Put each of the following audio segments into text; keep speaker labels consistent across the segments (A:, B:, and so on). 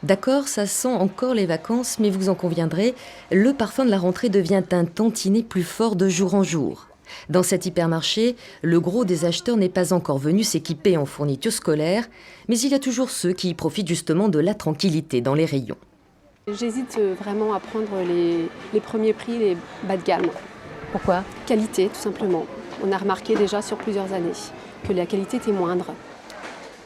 A: D'accord, ça sent encore les vacances, mais vous en conviendrez, le parfum de la rentrée devient un tantinet plus fort de jour en jour. Dans cet hypermarché, le gros des acheteurs n'est pas encore venu s'équiper en fournitures scolaires, mais il y a toujours ceux qui profitent justement de la tranquillité dans les rayons.
B: J'hésite vraiment à prendre les premiers prix, les bas de gamme.
A: Pourquoi ?
B: Qualité, tout simplement. On a remarqué déjà sur plusieurs années que la qualité était moindre.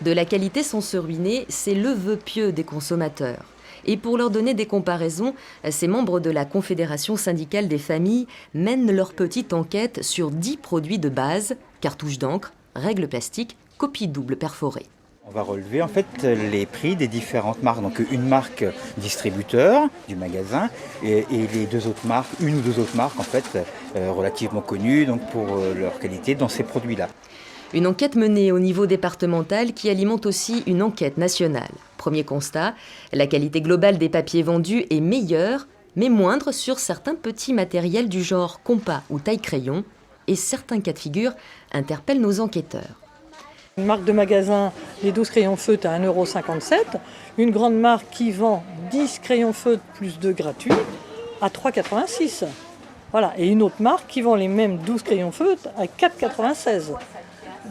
A: De la qualité sans se ruiner, c'est le vœu pieux des consommateurs. Et pour leur donner des comparaisons, ces membres de la Confédération syndicale des familles mènent leur petite enquête sur 10 produits de base, cartouches d'encre, règles plastiques, copies doubles perforées.
C: On va relever en fait les prix des différentes marques. Donc une marque distributeur du magasin et les deux autres marques, une ou deux autres marques en fait relativement connues donc pour leur qualité dans ces produits-là.
A: Une enquête menée au niveau départemental qui alimente aussi une enquête nationale. Premier constat, la qualité globale des papiers vendus est meilleure, mais moindre sur certains petits matériels du genre compas ou taille-crayon, et certains cas de figure interpellent nos enquêteurs.
D: Une marque de magasin, les 12 crayons feutres à 1,57 €. Une grande marque qui vend 10 crayons feutres plus 2 gratuits à 3,86 €. Voilà. Et une autre marque qui vend les mêmes 12 crayons feutres à 4,96 €.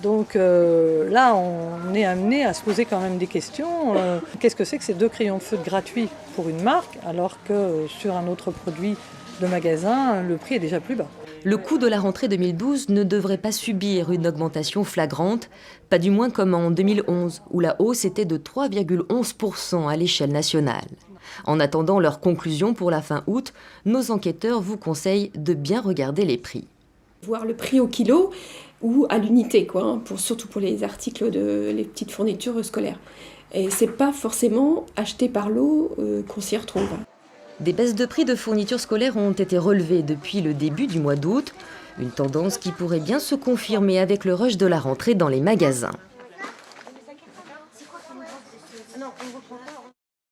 D: Donc là, on est amené à se poser quand même des questions. Qu'est-ce que c'est que ces 2 crayons feutres gratuits pour une marque, alors que sur un autre produit de magasin, le prix est déjà plus bas.
A: Le coût de la rentrée 2012 ne devrait pas subir une augmentation flagrante, pas du moins comme en 2011, où la hausse était de 3,11% à l'échelle nationale. En attendant leur conclusion pour la fin août, nos enquêteurs vous conseillent de bien regarder les prix.
E: Voir le prix au kilo ou à l'unité, surtout pour les articles les petites fournitures scolaires. Et c'est pas forcément acheté par lot qu'on s'y retrouve.
A: Des baisses de prix de fournitures scolaires ont été relevées depuis le début du mois d'août, une tendance qui pourrait bien se confirmer avec le rush de la rentrée dans les magasins.